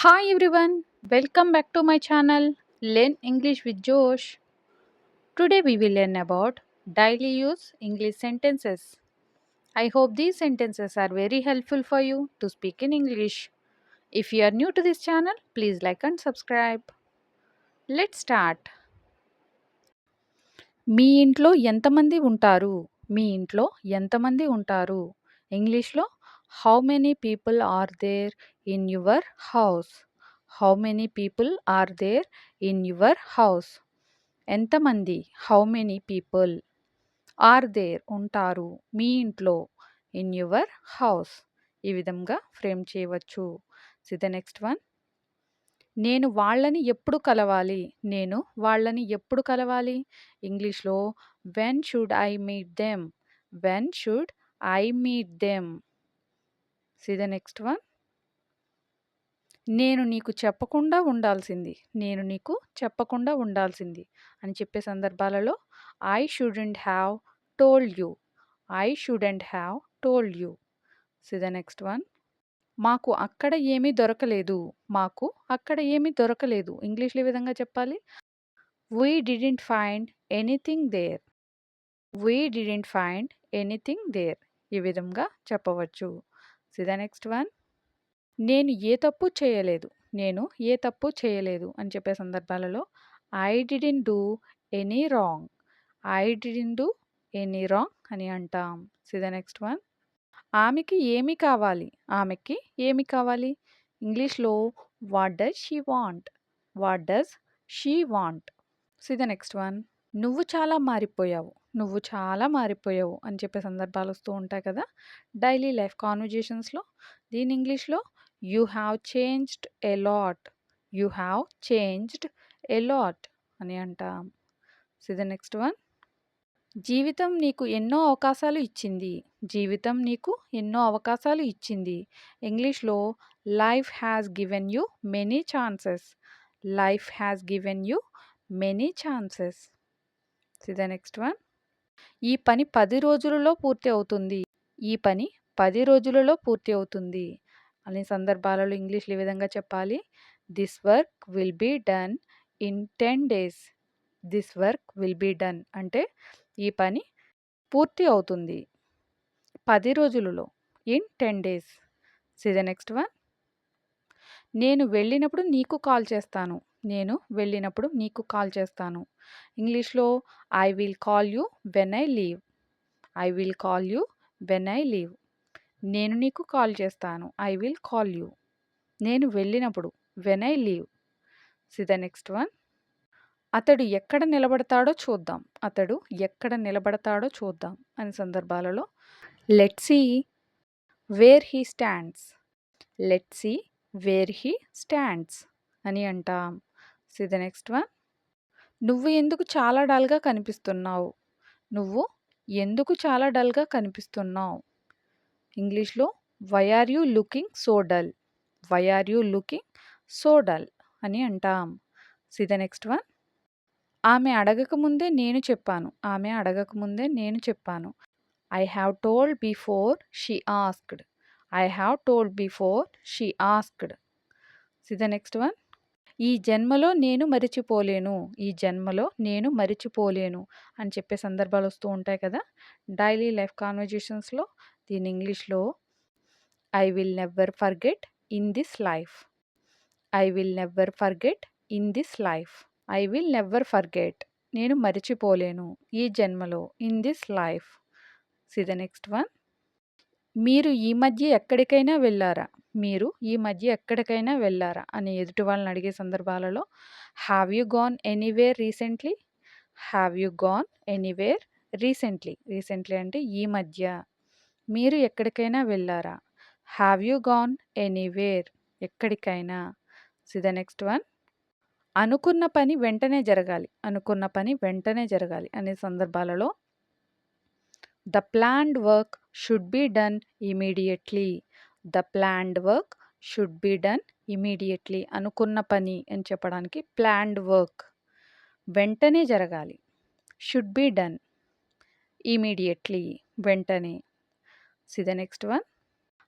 Hi everyone, welcome back to my channel Learn English with Josh. Today we will learn about daily use English sentences. I hope these sentences are very helpful for you to speak in English. If you are new to this channel, please like and subscribe. Let's start. మీ ఇంట్లో ఎంతమంది ఉంటారు? మీ ఇంట్లో ఎంతమంది ఉంటారు? ఇంగ్లీష్‌లో how many people are there in your house? How many people are there in your house? ఎంతమంది? How many people are there ఉంటారు మీ ఇంట్లో ఇన్ యువర్ హౌస్? ఈ విధంగా ఫ్రేమ్ చేయవచ్చు. See the next one. నేను వాళ్ళని ఎప్పుడు కలవాలి? నేను వాళ్ళని ఎప్పుడు కలవాలి? ఇంగ్లీష్‌లో when should I meet them? When should I meet them? See the next one. నేను నీకు చెప్పకుండా ఉండాల్సింది. నేను నీకు చెప్పకుండా ఉండాల్సింది అని చెప్పే సందర్భాలలో I shouldn't have told you. I shouldn't have told you. See the next one. మాకు అక్కడ ఏమీ దొరకలేదు. మాకు అక్కడ ఏమీ దొరకలేదు. ఇంగ్లీష్‌లో ఏ విధంగా చెప్పాలి? We didn't find anything there. We didn't find anything there. ఈ విధంగా చెప్పవచ్చు. See the next one. నేను ఏ తప్పు చేయలేదు. నేను ఏ తప్పు చేయలేదు అని చెప్పే సందర్భాలలో I didn't do any wrong. I didn't do any wrong అని అంటాం. See the next one. ఆమెకి ఏమి కావాలి? ఆమెకి ఏమి కావాలి? ఇంగ్లీష్‌లో what does she want? What does she want? See the next one. నువ్వు చాలా మారిపోయావు. నువ్వు చాలా మారిపోయావు అని చెప్పే సందర్భాలు వస్తూ ఉంటాయి కదా! డైలీ లైఫ్ కాన్వర్జేషన్స్‌లో. దీని ఇంగ్లీష్‌లో you have changed a lot. You have changed a lot అని అంటాం. See the next one. జీవితం నీకు ఎన్నో అవకాశాలు ఇచ్చింది. జీవితం నీకు ఎన్నో అవకాశాలు ఇచ్చింది. ఇంగ్లీష్‌లో life has given you many chances. Life has given you many chances. See the next one. ఈ పని 10 రోజులలో పూర్తి అవుతుంది. ఈ పని 10 రోజులలో పూర్తి అవుతుంది అనే సందర్భాలలో ఇంగ్లీష్‌లో ఈ విధంగా చెప్పాలి? This work will be done in 10 days. This work will be done అంటే ఈ పని పూర్తి అవుతుంది 10 రోజులలో. In 10 days. See the next one. నేను వెళ్ళినప్పుడు నీకు కాల్ చేస్తాను. నేను వెళ్ళినప్పుడు నీకు కాల్ చేస్తాను. ఇంగ్లీష్‌లో I will call you when I leave. I will call you when I leave. నేను నీకు కాల్ చేస్తాను. I will call you. నేను వెళ్ళినప్పుడు when I leave. See the next one. అతడు ఎక్కడ నిలబడతాడో చూద్దాం. అతడు ఎక్కడ నిలబడతాడో చూద్దాం అనే సందర్భాలలో let's see where he stands. Let's see where he stands అని అంటాం. See the next one. నువ్వు ఎందుకు చాలా డల్‌గా కనిపిస్తున్నావు? నువ్వు ఎందుకు చాలా డల్‌గా కనిపిస్తున్నావు? ఇంగ్లీష్‌లో why are you looking so dull? Why are you looking so dull అని అంటాం. See the next one. ఆమె అడగకముందే నేను చెప్పాను. ఆమె అడగకముందే నేను చెప్పాను. I have told before she asked. I have told before she asked. See the next one. ఈ జన్మలో నేను మరిచిపోలేను. ఈ జన్మలో నేను మరిచిపోలేను అని చెప్పే సందర్భాలు వస్తూ ఉంటాయి కదా! డైలీ లైఫ్ కాన్వర్జేషన్స్‌లో. దీని ఇంగ్లీష్‌లో I will never forget in this life. I will never forget in this life. I will never forget. నేను మరిచిపోలేను ఈ జన్మలో. In this life. See the next one. మీరు ఈ మధ్య ఎక్కడికైనా వెళ్లారా? మీరు ఈ మధ్య ఎక్కడికైనా వెళ్లారా? అని ఎదుటి వాళ్ళని అడిగే సందర్భాలలో have you gone anywhere recently? Have you gone anywhere recently? Recently అంటే ఈ మధ్య. మీరు ఎక్కడికైనా వెళ్లారా? Have you gone anywhere? ఎక్కడికైనా. See the next one. అనుకున్న పని వెంటనే జరగాలి. అనుకున్న పని వెంటనే జరగాలి అనే సందర్భాలలో the planned work should be done immediately. The planned work should be done immediately. అనుకున్న పని అని చెప్పడానికి ప్లాన్డ్ వర్క్ వెంటనే జరగాలి. షుడ్ బి డన్ ఇమ్మీడియేట్‌లీ వెంటనే. See the next one.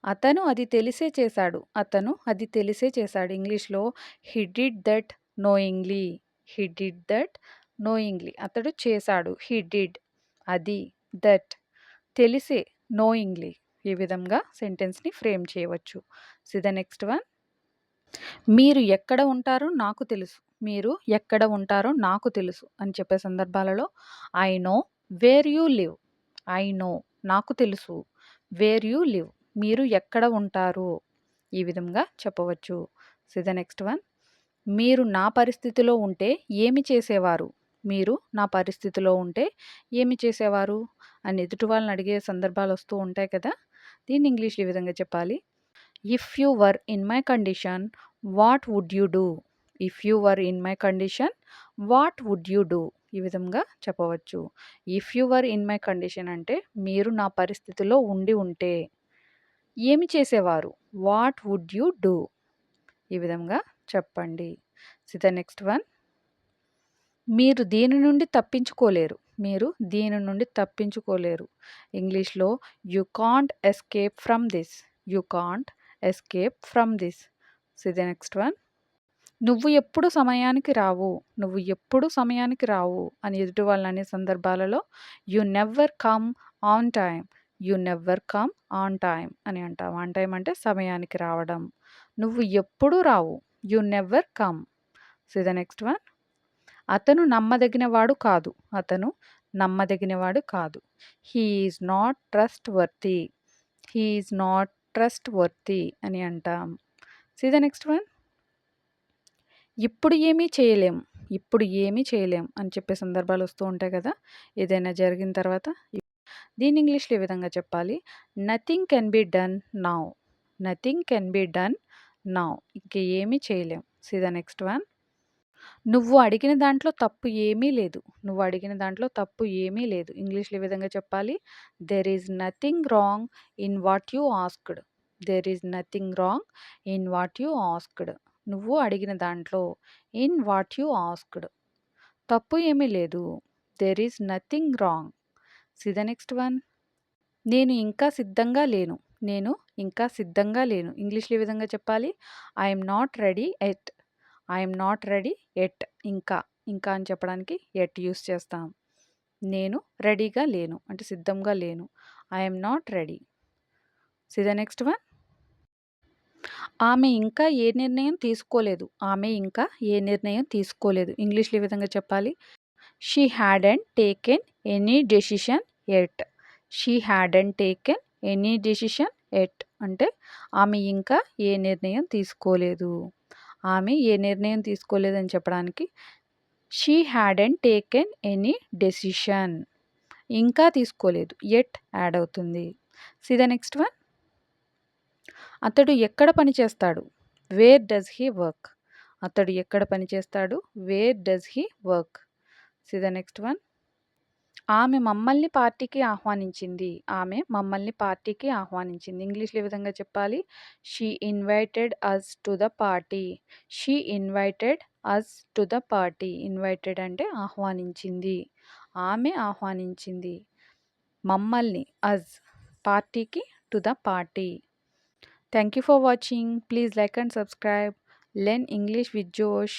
అతను అది తెలిసే చేశాడు. అతను అది తెలిసే చేశాడు. ఇంగ్లీష్‌లో he did that knowingly. He did that knowingly. అతడు చేశాడు. హి డిడ్ అది, దట్ తెలిసే, నోయింగ్‌లీ. ఈ విధంగా సెంటెన్స్‌ని ఫ్రేమ్ చేయవచ్చు. See the next one. మీరు ఎక్కడ ఉంటారో నాకు తెలుసు. మీరు ఎక్కడ ఉంటారో నాకు తెలుసు అని చెప్పే సందర్భాలలో I know where you live. I know నాకు తెలుసు. వేర్ యూ లివ్ మీరు ఎక్కడ ఉంటారు. ఈ విధంగా చెప్పవచ్చు. So the next one. మీరు నా పరిస్థితిలో ఉంటే ఏమి చేసేవారు. మీరు నా పరిస్థితిలో ఉంటే ఏమి చేసేవారు అని ఎదుటి వాళ్ళని అడిగే సందర్భాలు వస్తూ ఉంటాయి కదా. దీన్ని ఇంగ్లీష్లో ఈ విధంగా చెప్పాలి. If you were in my condition what would you do. If you were in my condition what would you do. ఈ విధంగా చెప్పవచ్చు. If you were in my condition అంటే మీరు నా పరిస్థితిలో ఉండి ఉంటే ఏమి చేసేవారు. What would you do. ఈ విధంగా చెప్పండి. So the next one. మీరు దీని నుండి తప్పించుకోలేరు. మీరు దీని నుండి తప్పించుకోలేరు. ఇంగ్లీష్లో you can't escape from this. You can't escape from this. So the next one. నువ్వు ఎప్పుడు సమయానికి రావు. నువ్వు ఎప్పుడు సమయానికి రావు అని ఎదుటి వాళ్ళని అనే సందర్భాలలో you never come on time. You never come on time అని అంటాం. ఆన్ టైమ్ అంటే సమయానికి రావడం. నువ్వు ఎప్పుడు రావు. You never come. So the next one. అతను నమ్మదగినవాడు కాదు. అతను నమ్మదగినవాడు కాదు. He is not trustworthy. He is not trustworthy అని అంటాం. See the next one. ఇప్పుడు ఏమీ చేయలేం. ఇప్పుడు ఏమీ చేయలేం అని చెప్పే సందర్భాలు వస్తూ ఉంటాయి కదా. ఏదైనా జరిగిన తర్వాత దీన్ని ఇంగ్లీష్‌లో ఈ విధంగా చెప్పాలి. Nothing can be done now. Nothing can be done now. ఇంక ఏమీ చేయలేం. See the next one. నువ్వు అడిగిన దాంట్లో తప్పు ఏమీ లేదు. నువ్వు అడిగిన దాంట్లో తప్పు ఏమీ లేదు. ఇంగ్లీష్‌లో ఈ విధంగా చెప్పాలి. There is nothing wrong in what you asked. There is nothing wrong in what you asked. నువ్వు అడిగిన దాంట్లో ఇన్ వాట్ యూ ఆస్క్డ్ తప్పు ఏమీ లేదు. There is nothing wrong. See the next one. నేను ఇంకా సిద్ధంగా లేను. నేను ఇంకా సిద్ధంగా లేను. ఇంగ్లీష్‌లో ఈ విధంగా చెప్పాలి. I'm not ready at. I'm not ready at. ఇంకా, ఇంకా అని చెప్పడానికి ఎట్ యూస్ చేస్తాం. నేను రెడీగా లేను అంటే సిద్ధంగా లేను. I'm not ready. See the next one. ఆమె ఇంకా ఏ నిర్ణయం తీసుకోలేదు. ఆమె ఇంకా ఏ నిర్ణయం తీసుకోలేదు. ఇంగ్లీష్‌లో ఈ విధంగా చెప్పాలి. She hadn't taken any decision at. She hadn't taken any decision at అంటే ఆమె ఇంకా ఏ నిర్ణయం తీసుకోలేదు. ఆమె ఏ నిర్ణయం తీసుకోలేదని చెప్పడానికి she hadn't taken any decision. ఇంకా తీసుకోలేదు. ఎట్ యాడ్ అవుతుంది. See the next one. అతడు ఎక్కడ పని చేస్తాడు. Where does he work. అతడు ఎక్కడ పని చేస్తాడు. Where does he work. See the next one. ఆమె మమ్మల్ని పార్టీకి ఆహ్వానించింది. ఆమె మమ్మల్ని పార్టీకి ఆహ్వానించింది. ఇంగ్లీష్‌లో ఈ విధంగా చెప్పాలి. She invited us to the party. She invited us to the party. Invited అంటే ఆహ్వానించింది. ఆమె ఆహ్వానించింది. మమ్మల్ని అస్ పార్టీకి to the party. Thank you for watching. Please like and subscribe. Learn English with జోష్.